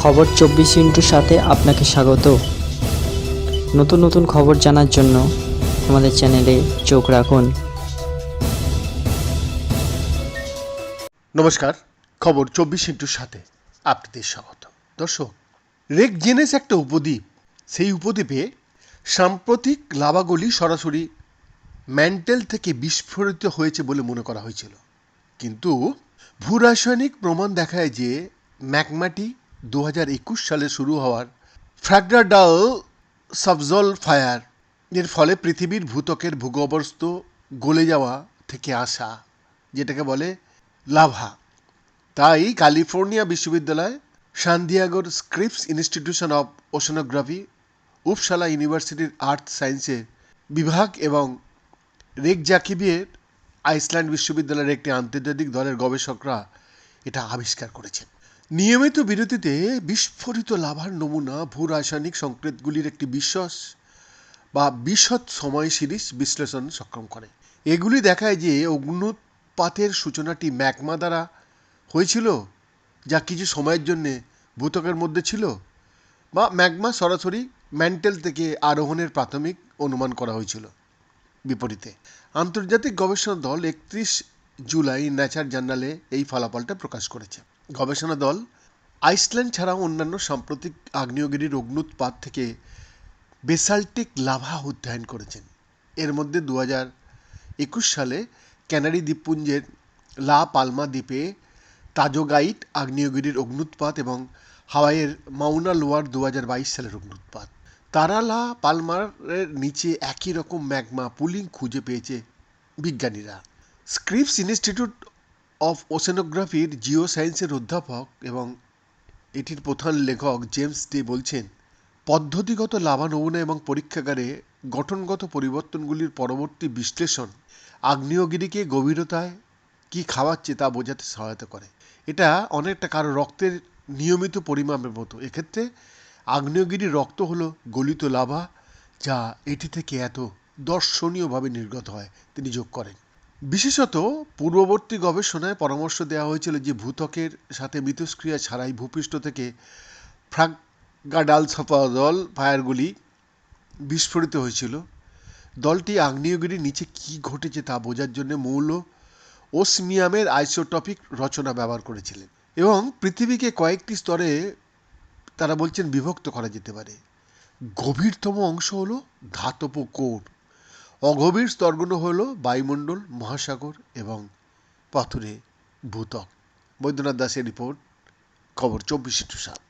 খবর 24 সাথে আপনাকে স্বাগত। নতুন নতুন খবর জানার জন্য আমাদের চ্যানেলে চোখ রাখুন। নমস্কার, খবর 24 সাথে আপনাদের স্বাগত। দর্শক, রেক জেনেস একটা উপদ্বীপ। সেই উপদ্বীপে সাম্প্রতিক লাভাগুলি সরাসরি ম্যান্টেল থেকে বিস্ফোরিত হয়েছে বলে মনে করা হয়েছিল, কিন্তু ভূরাসায়নিক প্রমাণ দেখায় যে ম্যাগমাটি 2021 সালে শুরু হওয়ার ফ্র্যাগডাল সাবজল ফায়ার এর ফলে পৃথিবীর ভূত্বকের ভূগর্ভস্থ গলে যাওয়া থেকে আসা, যেটাকে বলে লাভা। তাই ক্যালিফোর্নিয়া বিশ্ববিদ্যালয়, সান দিয়েগোর Scripps institution of oceanography, Uppsala ইউনিভার্সিটির আর্থ সায়েন্সের বিভাগ এবং রেকজাকিভিয়ের আইসল্যান্ড বিশ্ববিদ্যালয়ের একটি আন্তর্জাতিক দলের গবেষকরা এটা আবিষ্কার করেছেন। নিয়মিত বিরতিতে বিস্ফোরিত লাভার নমুনা ভূরাসায়নিক সংকেতগুলির একটি বিশদ সময় সিরিজ বিশ্লেষণ সক্ষম করে। এগুলি দেখায় যে অগ্নুৎপাতের সূচনাটি ম্যাগমা দ্বারা হয়েছিল, যা কিছু সময়ের জন্য ভূত্বকের মধ্যে ছিল, বা ম্যাগমা সরাসরি ম্যান্টেল থেকে আরোহণের প্রাথমিক অনুমান করা হয়েছিল। বিপরীতে আন্তর্জাতিক গবেষণা দল 31 জুলাই নেচার জার্নালে এই ফলাফলটা প্রকাশ করেছে। গবেষণা দল আইসল্যান্ড ছাড়াও অন্যান্য সাম্প্রতিক আগ্নেয়গিরির অগ্নুৎপাত থেকে বেসাল্টিক লাভা অধ্যয়ন করেছেন। এর মধ্যে 2021 সালে ক্যানারি দ্বীপপুঞ্জের লা পালমা দ্বীপে তাজোগাইট আগ্নেয়গিরির অগ্নুৎপাত এবং হাওয়াইয়ের মাউনা লোয়ার 2022 সালের অগ্নুৎপাত। তারা লা পালমারের নিচে একই রকম ম্যাগমা পুলিং খুঁজে পেয়েছে বিজ্ঞানীরা। স্ক্রিপস ইনস্টিটিউট অফ ওশেনোগ্রাফির জিও সায়েন্সের অধ্যাপক এবং এটির প্রধান লেখক জেমস ডে বলছেন, পদ্ধতিগত লাভা নমুনা এবং পরীক্ষাগারে গঠনগত পরিবর্তনগুলির পরবর্তী বিশ্লেষণ আগ্নেয়গিরিকে গভীরতায় কি খাওয়াচ্ছে তা বোঝাতে সহায়তা করে। এটা অনেকটা কারো রক্তের নিয়মিত পরিমাপের মতো। এক্ষেত্রে আগ্নেয়গিরির রক্ত হলো গলিত লাভা, যা এটি থেকে এত দর্শনীয়ভাবে নির্গত হয়, তিনি যোগ করেন। বিশেষত পূর্ববর্তী গবেষণায় পরামর্শ দেওয়া হয়েছিল যে ভূত্বকের সাথে মিথস্ক্রিয়া ছাড়াই ভূপৃষ্ঠ থেকে ফ্র্যাগডাল সাবজল ফায়ারগুলি বিস্ফোরিত হয়েছিল। দলটি আগ্নেয়গিরির নিচে কী ঘটেছে তা বোঝার জন্য মৌল ওসমিয়ামের আইসোটপিক রচনা ব্যবহার করেছিলেন এবং পৃথিবীকে কয়েকটি স্তরে তারা বলছেন বিভক্ত করা যেতে পারে। গভীরতম অংশ হলো ধাতব কোর, অগভীর স্তরগুলো হলো বায়ুমণ্ডল, মহাসাগর এবং পাথুরে ভূত্বক। বৈদ্যনাথ দাসের রিপোর্ট, খবর 24/7।